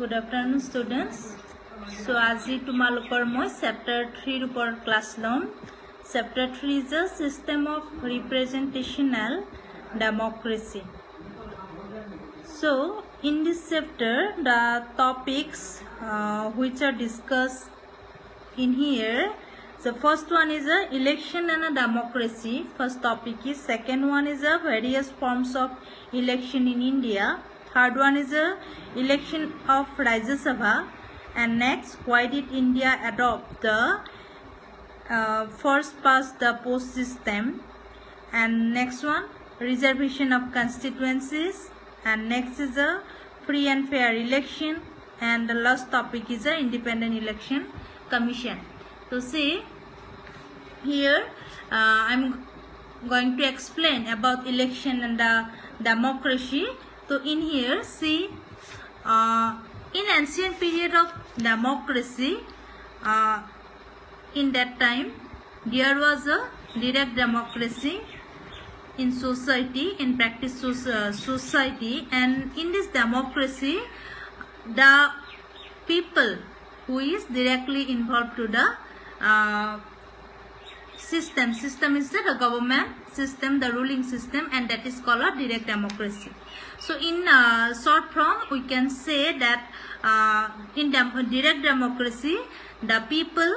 Good afternoon, students. So, আজি তোমালোকৰ মই chapter 3 ওপৰ class ল'ম. Chapter 3 is a system of representational democracy. So, in this chapter, the topics which are discussed in here. The first one is a election and a democracy. First topic is. Second one is a various forms of election in India. Third one is a election of Rajya Sabha. And next, why did India adopt the first past the post system? And next one, reservation of constituencies. And next is a free and fair election. And the last topic is a independent election commission. So see, here I'm going to explain about election and democracy. So in here, see, in ancient period of democracy, in that time, there was a direct democracy in society, in practice society, and in this democracy, the people who is directly involved to the system is the government system, the ruling system, and that is called a direct democracy. So in short form, we can say that in direct democracy, the people,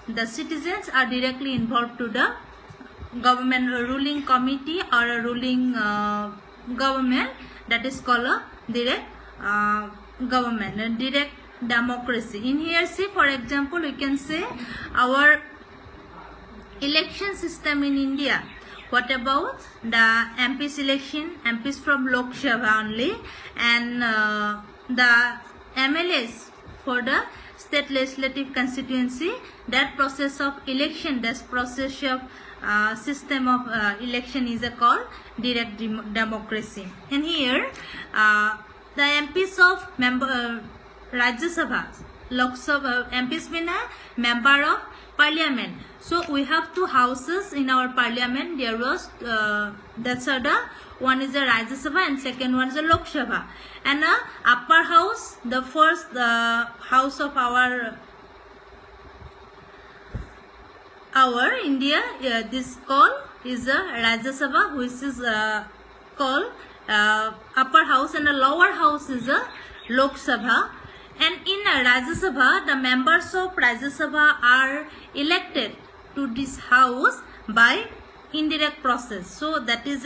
the citizens are directly involved to the government ruling committee or a ruling government, that is called a direct government, a direct democracy. In here, see, for example, we can say our election system in India. What about the MPs election? MPs from Lok Sabha only, and the MLAs for the state legislative constituency. That process of election, that process of system of election is called direct democracy. And here, the MPs of Rajya Sabha, Lok Sabha, MPs mean a member of parliament. So we have two houses in our parliament. There was that's the one is the Rajya Sabha and second one is the Lok Sabha. And upper house, the first house of our India, this call is the Rajya Sabha, which is called upper house, and the lower house is the Lok Sabha. And in Rajya Sabha, the members of Rajya Sabha are elected to this house by indirect process. So that is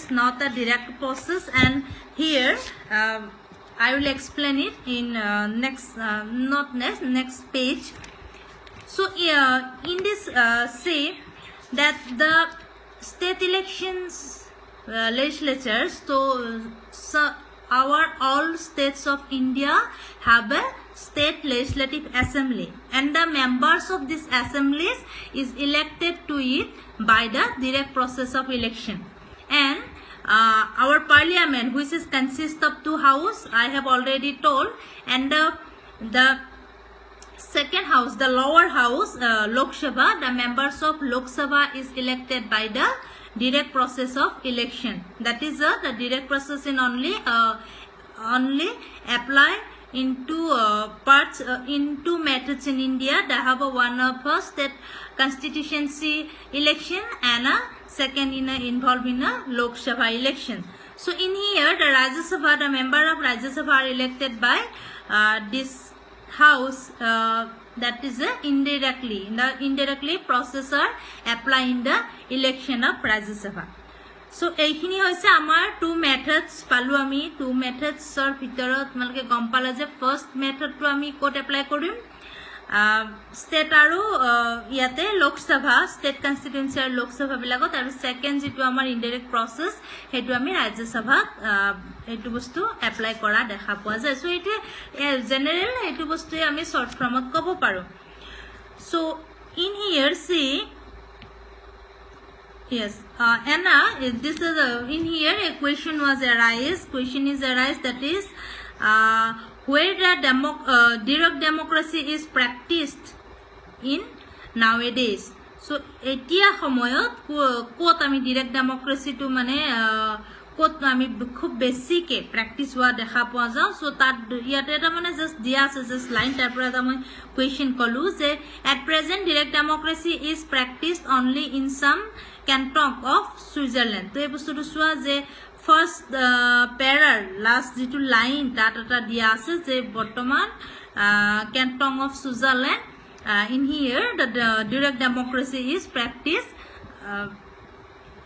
not a direct process. And here I will explain it in next page. So in this say that the state elections legislatures, so our all states of India have a state legislative assembly, and the members of this assemblies is elected to it by the direct process of election. And our parliament, which is consist of two houses, I have already told, and the second house, the lower house, Lok Sabha, the members of Lok Sabha is elected by the direct process of election. That is the direct process in only apply in two parts, in two methods in India. They have one of state constituency election and a second involved in a Lok Sabha election. So in here, the Rajya Sabha, the member of Rajya Sabha are elected by this house, that is indirectly. The indirectly process are apply in the election of Rajya Sabha. So এইখিনি হৈছে আমাৰ two methods পালো আমি. two methods ৰ ভিতৰত তোমালোকে গম পালা যে first method টো আমি কোট এপ্লাই কৰিম state আৰু ইয়াতে লোক সভা, state constituency আৰু লোক সভা বিলাকত, আৰু second যেটো আমাৰ indirect process হেতু আমি ৰাজ্য সভাত এটো বস্তু এপ্লাই কৰা দেখা পোৱা যায়. সো এটো জেনাৰেল এটো বস্তু আমি short formত ক'ব পাৰো. So in here, see, yes, and this is in here a question is arise, that is where the direct democracy is practiced in nowadays. So etia samoyot kot ami direct democracy to mane কোত আমি খুব বেছিকে practice হোৱা দেখা পোৱা যাওঁ so তাত ইয়াতে এটা মানে জাস্ট দিয়া আছে জাস্ট লাইন তাৰ পৰা এটা মই কোৱেশ্চন কলো যে at present direct democracy is practiced only in some canton of Switzerland তো এই বস্তুটো চোৱা যে ফার্স্ট প্যারার লাস্ট যেটো লাইন তাত এটা দিয়া আছে যে বৰ্তমান canton of Switzerland in here the direct democracy is practiced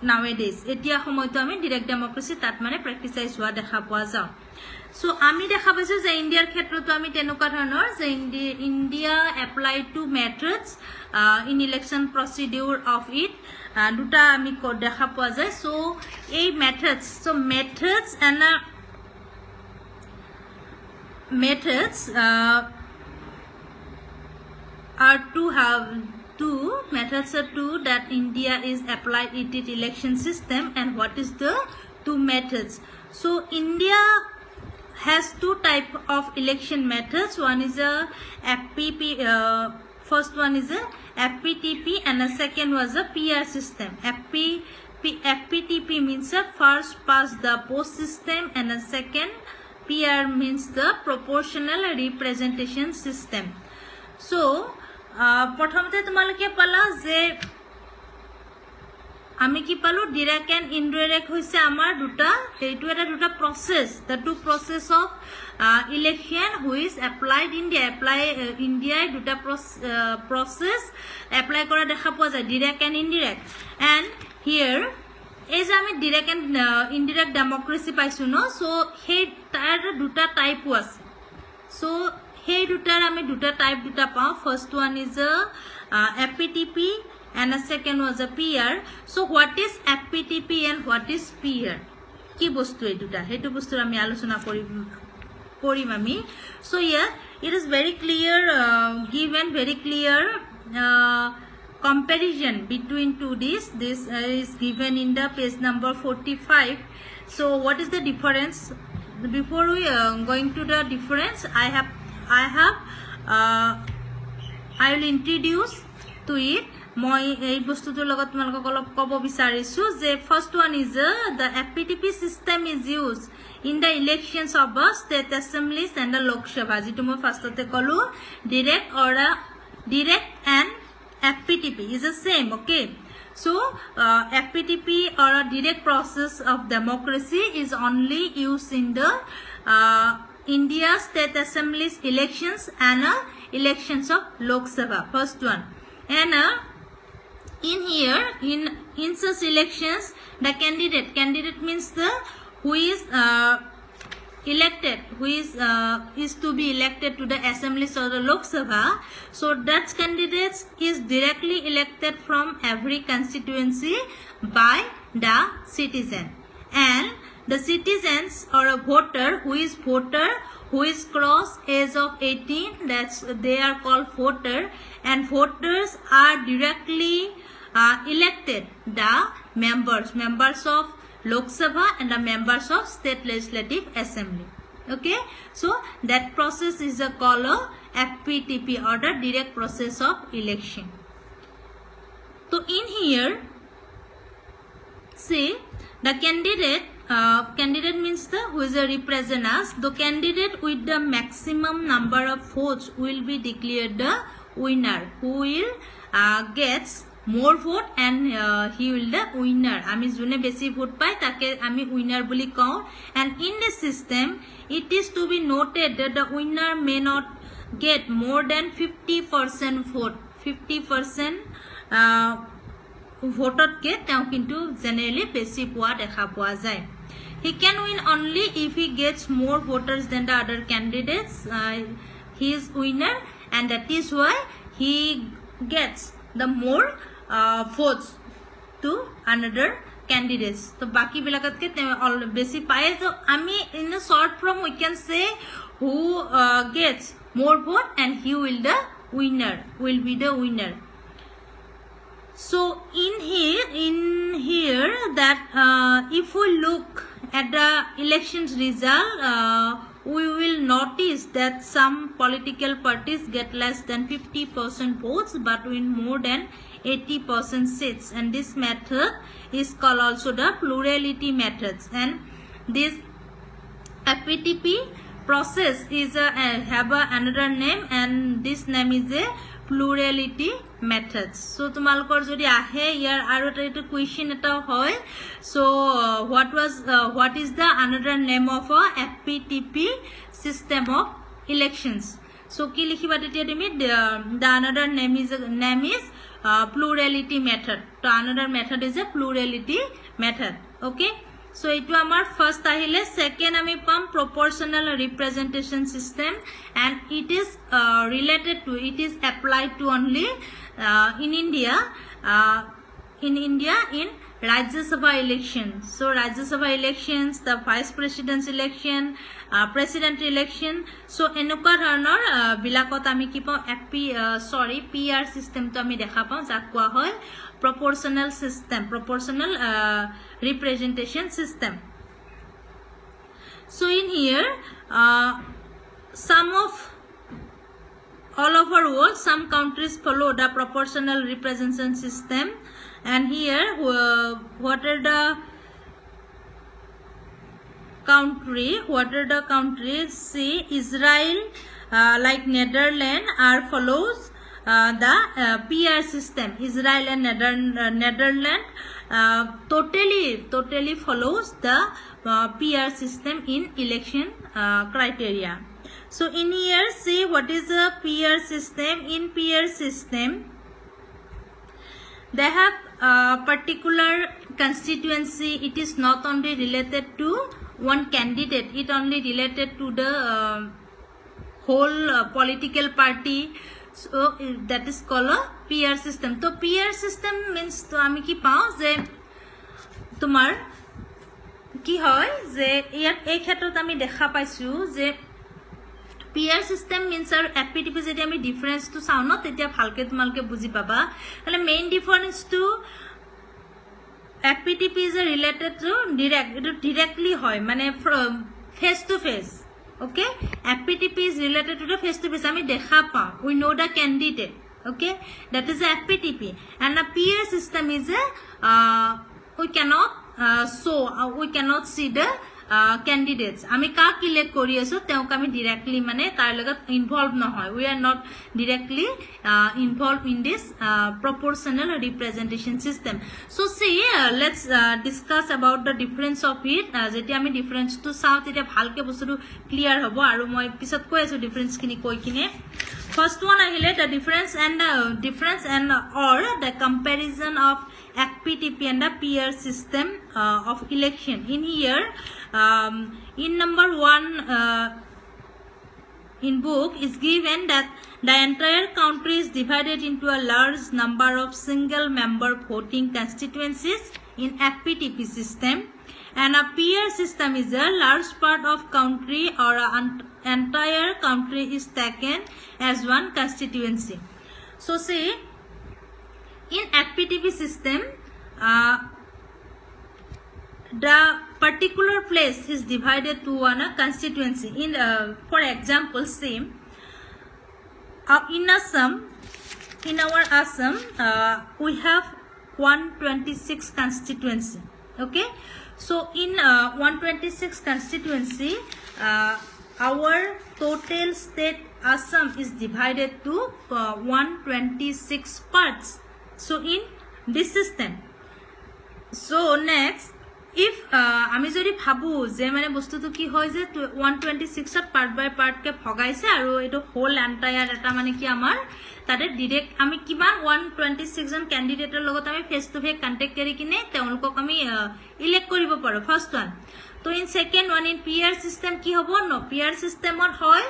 nowadays etia সময়তো আমি direct democracy tat mane practice হোৱা দেখা পোৱা যাও so আমি দেখা পাইছো যে ইন্ডিয়াৰ ক্ষেত্ৰতো আমি তেনেকুৱা ধৰণৰ যে India apply to methods in election procedure of it দুটা আমি দেখা পোৱা যায় so এই methods so methods and methods are to have two methods are two that India is applied in its election system and what is the two methods so India has two type of election methods one is a FPP first one is a FPTP and the second was a PR system FPTP means a first past the post system and the second PR means the proportional representation system so প্ৰথমতে তোমালোকে পালা যে আমি কি পালো direct and indirect হইছে আমাৰ দুটা এইটো এটা দুটা process the two process of election which applied India দুটা process apply কৰা দেখা পোৱা যায় direct and indirect and here is আমি direct and indirect democracy পাইছো ন so হে তাৰ দুটা টাইপ আছে so hey dutar ami duta type duta pao first one is a FPTP and the second was a PR so what is FPTP and what is PR ki bostu ei duta hetu bostu ami alochona korim ami so yeah it is very clear given very clear comparison between two this is given in the page number 45 so what is the difference before we going to the difference I will introduce to it মই এই বস্তুটোৰ লগত তোমালোকক অলপ ক'ব বিচাৰিছো যে first one is the FPTP system is used in the elections of state assemblies and the Lok Sabha যেটো মই ফাৰ্ষ্টতে ক'লো direct and FPTP is the same okay so FPTP or a direct process of democracy is only used in the India state assemblies elections and elections of Lok Sabha first one and in here in such elections the candidate means the who is elected who is to be elected to the assemblies or the Lok Sabha so that candidate is directly elected from every constituency by the citizen and the citizens or a voter who is cross age of 18 that's they are called voter and voters are directly elected the members of Lok Sabha and the members of state legislative assembly okay so that process is called FPTP or the direct process of election so in here see the candidate means the who is a represent us the candidate with the maximum number of votes will be declared the winner who will gets more vote and he will the winner ami june besi vote pai take ami winner boli kau and in this system it is to be noted that the winner may not get more than 50% vote 50% voted ke tao kintu generally besi poa dekha poa jay he can win only if he gets more voters than the other candidates he is winner and that is why he gets the more votes to another candidates so baki bilakat ke all besi paye so ami in a short form we can say who gets more vote and he will be the winner so in here that if we look at the elections result we will notice that some political parties get less than 50% votes but win more than 80% seats, and this method is called also the plurality methods. And this FPTP process is have another name, and this name is a plurality methods. So tumalkor jodi ahe yar aro eta question eta hoy, so what is the another name of a FPTP system of elections? So ki likhiba tetia tumi the another name is plurality method. So another method is a plurality method. Okay, so itu amar first ahile. Second ami pam proportional representation system, and it is related to, it is applied to only in India in Rajya Sabha elections. So Rajya Sabha elections, the vice president's election, president election. So enukar dhoronor bilakot ami ki pam PR system to ami dekha pam jak koa hoy proportional system, proportional representation system. So in here all over world, some countries follow the proportional representation system, and here what are the countries? See, Israel, like Netherlands are follows the PR system. Israel and Netherlands totally follows the PR system in election criteria. So in here, see what is a PR system. In PR system, they have a particular constituency. It is not only related to one candidate, it only related to the whole political party. So that is called a PR system. So PR system means to ami ki pao je tomar ki hoy je yat ei khetrot ami dekha paisu je PR system means our FPTP jodi ami difference to sao no tetia bhalke tumalke buji paba. Tale main difference to FPTP is related to directly hoy mane from face to face. Okay, FPTP is related to the face to face. Ami dekha pa, we know the candidate. Okay, that is FPTP. And a PR system is we cannot we cannot see the candidates. Ami ka elect kori aso teok ami directly mane tar logot involved no hoy. We are not directly involved in this proportional representation system. So see, let's discuss about the difference of it. Jeti ami difference to south eta bhalke bostu clear hobo aru moi pisot koi aso difference kini koi kine. First one ahile the difference and or the comparison of FPTP and the PR system of election. In here, in number 1 in book is given that the entire country is divided into a large number of single member voting constituencies in FPTP system, and a PR system is a large part of country or an entire country is taken as one constituency. So see, in FPTP system, the particular place is divided to one constituency. In for example, say in Assam, in our Assam, we have 126 constituency. Okay, so in 126 constituency, our total state Assam is divided to 126 parts. So in this system, so next, if আমি যদি ভাবো যে মানে বস্তুটো কি হয় যে 126 ত পার্ট বাই পার্ট কে ভগাইছে আৰু এটো হোল এন্টায়ার এটা মানে কি আমাৰ তাতে ডাইরেক্ট আমি কিমান 126 জন ক্যান্ডিডেটৰ লগত আমি ফেস টু ফেস কন্টাক্ট কৰি কিনে তেওঁলোকক আমি ইলেক্ট কৰিব পাৰো ফার্স্ট ওয়ান। তো in second one in PR system কি হ'ব ন পিআর সিস্টেমত হয়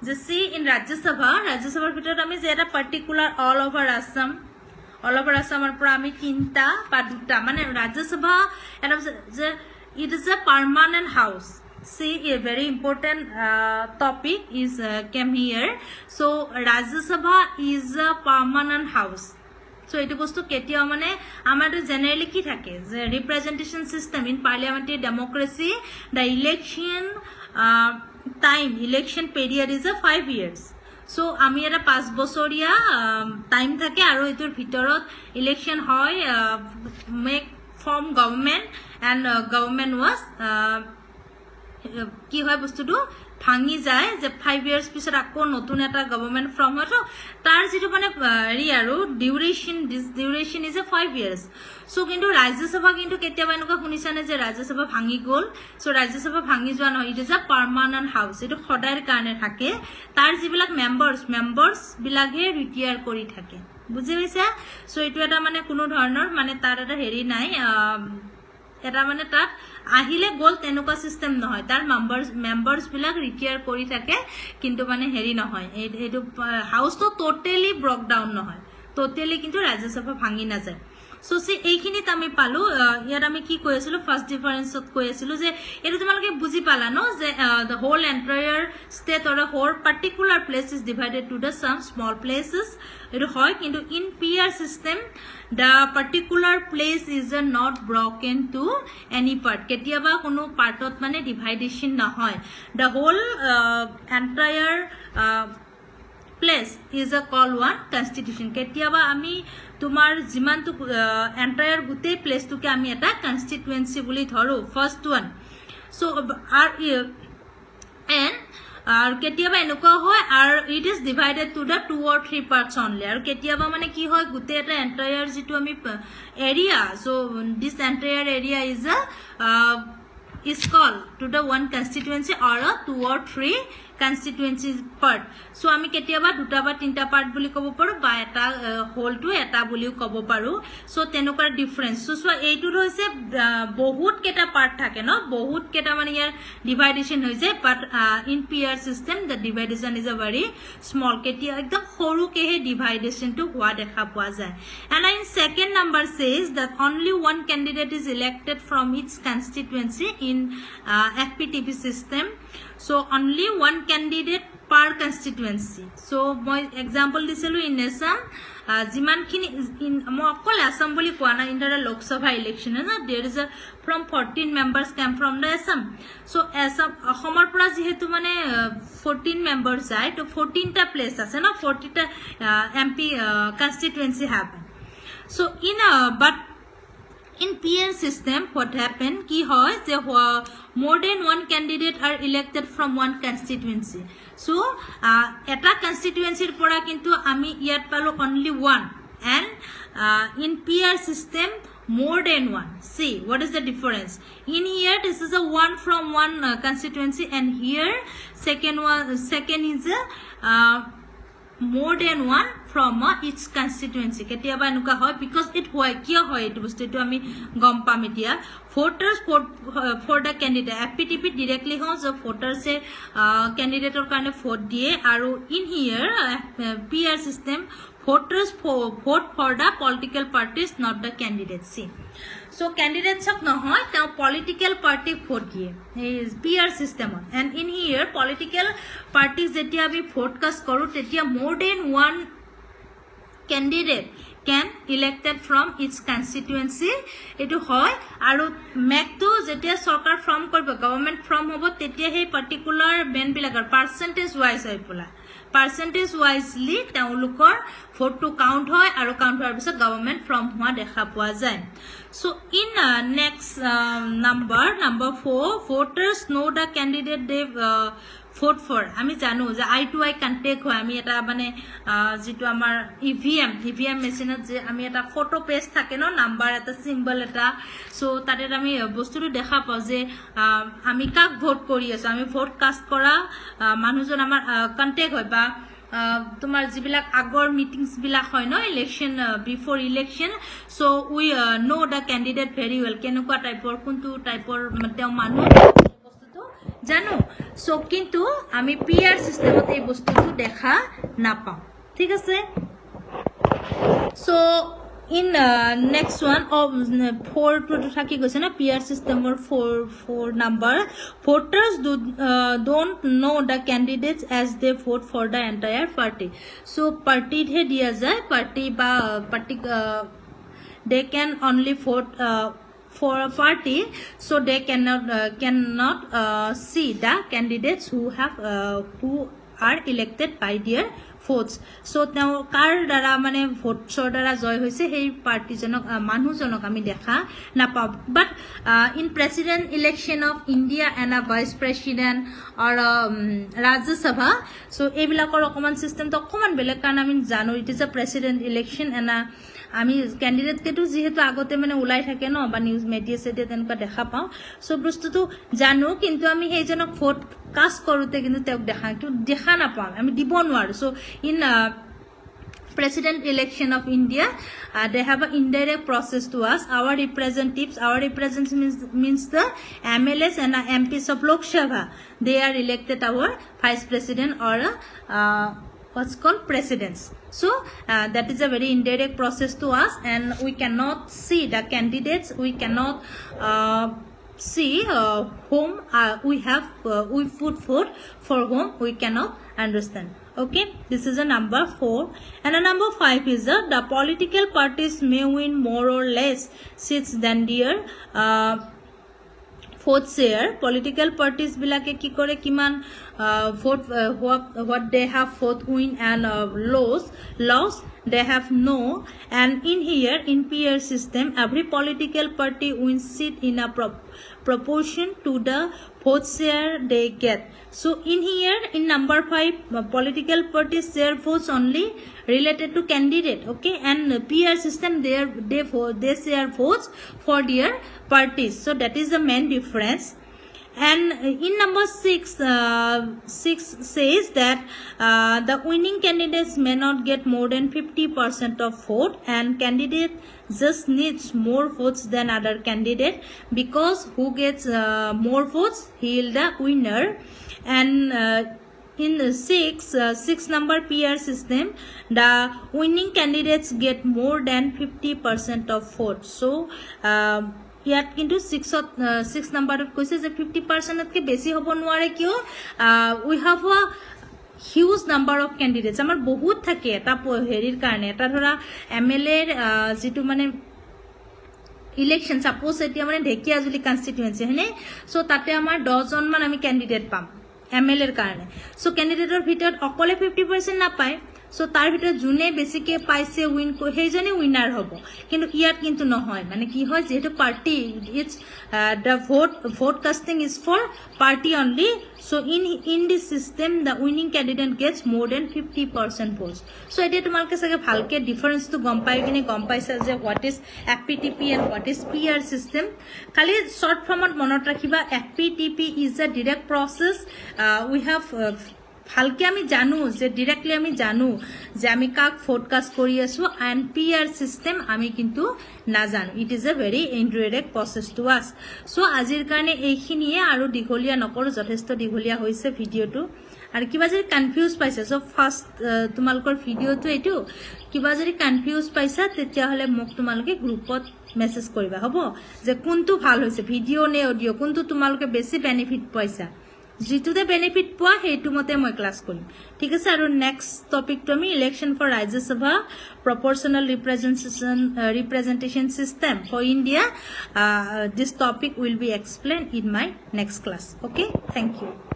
যে সি ইন ৰাজ্যসভাৰ ভিতৰত আমি যে এটা particular all over Assam Assamar পৰা আমি তিনটা বা দুটা মানে Rajya Sabha it is a permanent house. See, a very important topic is came here. So Rajya Sabha is a permanent house. So it was to ketia mane amader generally ki thake the representation system in parliamentary democracy, the election time election period is a 5 years. So আমি এটা 5 বছৰীয়া time থাকে আৰু এটোৰ ভিতৰত election হয় make from government and government was কি হয় বস্তুটো ভাঙি যায় যে 5 ইয়ার্স পিছত আকৌ নতুন এটা গভর্নমেন্ট ফ্রম হয় তো তার যেটো মানে ৰি আৰু ডিউৰেশন ইজ এ 5 ইয়ার্স সো কিন্তু ৰাজ্যসভা কিন্তু কেতিয়াবা এনেকুৱা শুনিছানে যে ৰাজ্যসভা ভাঙি গল সো ৰাজ্যসভা ভাঙি যোৱা নহয় it is a permanent house এটো সদায়ৰ কাৰণে থাকে তাৰ যিবিলাক মেম্বাৰ্স বিলাকে ৰিটায়াৰ কৰি থাকে বুজি পাইছা সো এটো এটা মানে কোনো ধৰণৰ মানে তাৰ এটা হেৰি নাই এটা মানে তাত আহিলে গল তেনেকুৱা সিস্টেম নহয় তাৰ মেম্বাৰ্স বিলাক ৰিটায়াৰ কৰি থাকে কিন্তু মানে হেৰি নহয় এটো হাউস তো টোটালি ব্ৰক ডাউন নহয় টোটালি কিন্তু ৰাজ্যসভা ভাঙি না যায় সো সে এইখিনিত আমি পালো ইয়াত আমি কি কৈ আছিলো ফার্স্ট ডিফারেন্সত কৈ আছিলো যে এটো তোমালোকে বুজি পালা ন যে the whole entire state or a whole particular place is divided to the some small places এটো হয় কিন্তু in PR system the particular place is not broken to any part কেতিয়াবা কোনো পার্টত মানে ডিভাইডেশন না হয় the whole entire place is a call one constitution কেতিয়াবা আমি তোমার জিমান তো এন্টায়ার গুতে প্লেস টুকে আমি এটা কনস্টিটুয়েন্সি বুলি ধৰো ফার্স্ট ওয়ান সো আর এন্ড আর কেতিয়াবা এনেকুৱা হয় আর it is divided to the 2 or 3 parts only আর কেতিয়াবা মানে কি হয় গুতে এটা এন্টায়ার যেটো আমি area so this entire area is a is called to the one constituency or a 2 or 3 constituencies part so আমি কেতিয়াবা দুটা বা তিনটা পার্ট বুলি কব পাৰো বা এটা হোল টু এটা বুলিও কব পাৰো সো তেনেকুৱা ডিফারেন্স সো এইটো হৈছে বহুত কেটা পার্ট থাকে ন বহুত কেটা মানে ইয়াৰ ডিভাইডেশন হৈ যায় but in PR system the division is a very small কেতিয়া একদম সৰু কেহে ডিভাইডেশন টু হোৱা দেখা পোৱা যায় and in second number says that only one candidate is elected from its constituency in FPTP system so only one candidate per constituency so my example diselu in Assam jiman khini mo akol Assam boli koa na in the Lok Sabha election na there is a from 14 members came from the Assam so Assam homor pura jehetu mane 14 members jai to 14 ta place ase na 40 ta MP constituency happen so in but in PR system what happened ki hoy je more than one candidate are elected from one constituency so eta constituency pora kintu ami yat palo only one and in PR system more than one see what is the difference in here this is a one from one constituency and here second is a more than one from its constituency ketiaba enuka hoy because it hoy kiya hoy etu bostu etu ami gom pam etia voters for the candidate FPTP directly house of voters se candidate or karone vote die aru in here PR system voters vote for the political parties not the candidates see so candidates sab nohoy ta political party vote die is PR system and in here political parties jetia abi vote cast koru tetia more than one candidate can elected from its constituency etu hoy aru mek to jetia sarkar from korbo government from hobo tetia he particular ben bilakar percentage wise hoy pola percentage wisely taulukor vote to count hoy aru count hor bisot government from hua dekha poa jay so in next number 4 voters know the candidate they vote for আমি জানো যে I two I contact হয় আমি এটা মানে যেটো আমাৰ EVM মেচিনত যে আমি এটা ফটো পেজ থাকে ন নাম্বার এটা সিম্বল এটা সো তাতে আমি বস্তুটো দেখা পাও যে আমি কাক ভোট কৰি আছো আমি ভোট কাস্ট কৰা মানুহজন আমাৰ কন্টেক্ট হয় বা তোমার যিবিলাক আগৰ মিটিংস বিলাক হয় ন election before election so we know the candidate very well কেনেকুৱা টাইপৰ কোনটো টাইপৰ তেও মানুহ বস্তুটো জানো সো কিন্তু আমি পিআর সিস্টেমত এই বস্তুটো দেখা না পাও ঠিক আছে so in next one of 4 to thaki goise na PR system or 4 number voters don't know the candidates as they vote for the entire party so party he dia jay party ba party they can only vote for a party, so they cannot see the candidates who are elected by their votes. So now kar dara mane vote dara joy hoise hei party janok manu janok ami dekha na pa. But in president election of India and a vice president or Rajya Sabha, so ebilakor okoman system to okoman belek kan ami jano it is a president election and a আমি candidate কেটো যেহেতু আগতে মানে ওলাই থাকে ন বা news media সেটে তেনেকা দেখা পাও সো বস্তুটো জানো কিন্তু আমি হেজনক ভোট কাস্ট কৰোতে কিন্তু তেক দেখা না পাও আমি দিব নোৱাৰো so in president election of India, they have an indirect process to us. Our representatives means the MLAs and MPs of Lok Sabha. They are elected our vice president or what's called presidents. So that is a very indirect process to us, and we cannot see the candidates. We cannot see whom we put vote for whom we cannot understand. Okay, this is a number 4, and a number 5 is the political parties may win more or less seats than their vote share. Political parties bilake ki kore kiman vote what they have vote win and loss they have no. And in here in PR system, every political party wins seat in a proportion to the vote share they get. So in here in number 5, political parties share votes only related to candidate. Okay, and PR system they share votes for their parties. So that is the main difference. And in number 6 says that the winning candidates may not get more than 50% of vote, and candidate just needs more votes than other candidate, because who gets more votes he is the winner. And in 6 number PR system, the winning candidates get more than 50% of vote. So ইয়াত কিন্তু 6 নম্বৰত কৈছে যে 50% তকে বেছি হ'ব নোৱাৰে কিয় we have a huge number of candidates আমাৰ বহুত থাকে এটা হেৰিৰ কাৰণে এটা ধৰা এমএলএ যেটো মানে ইলেকশন সাপোজ এতিয়া মানে ঢেকিয়াজুলি কনস্টিটুয়েন্সি হয়নে সো তাতে আমাৰ 10 জন মান আমি ক্যান্ডিডেট পাম এমএলএ এর কাৰণে সো ক্যান্ডিডেটৰ ভিতৰত অকলে 50% না পায় সো তার ভিতরে জুনে বেসিকে পাইছে উইন হেজনে উইনার হব কিন্তু ইয়াত কিন্তু নহয় মানে কি হয় যেহেতু party it's the vote casting is for party only. So in this system the winning candidate gets more than 50% votes. So এটা তোমালকে সঙ্গে ভালকে ডিফারেন্স তো গম পাই কিনে গম পাইছা যে what is FPTP and what is PR system. খালি শর্ট ফর্মত মনত রাখিবা FPTP is a direct process. We have ভালকে আমি জানো যে ডাইরেক্টলি আমি জানো যে আমি কাক ফোরকাস্ট কৰি আছো, এন্ড পিআর সিস্টেম আমি কিন্তু না জানো. It is a very indirect process to us. So আজিৰ কাৰণে এইখিনিয়ে, আৰু দীঘলীয়া নকৰো, যথেষ্ট দীঘলীয়া হৈছে ভিডিঅ'টো. আৰু কিবা যদি কনফিউজ পাইছা, সো ফাৰ্ষ্ট তোমালোকৰ ভিডিঅ'টো এইটো, কিবা যদি কনফিউজ পাইছা তেতিয়াহ'লে মোক তোমালোকে গ্ৰুপত মেছেজ কৰিবা, হ'ব, যে কোনটো ভাল হৈছে, ভিডিঅ' নে অডিঅ', কোনটো তোমালোকে বেছি বেনিফিট পাইছা. যেটোতে বেনিফিট পোৱা সেইটো মতে মই ক্লাস কৰিম, ঠিক আছে. আৰু নেক্সট টপিকটো আমি ইলেকশন ফৰ ৰাজ্য সভা proportional representation system for India. This topic will be explained in my next class. Okay, thank you.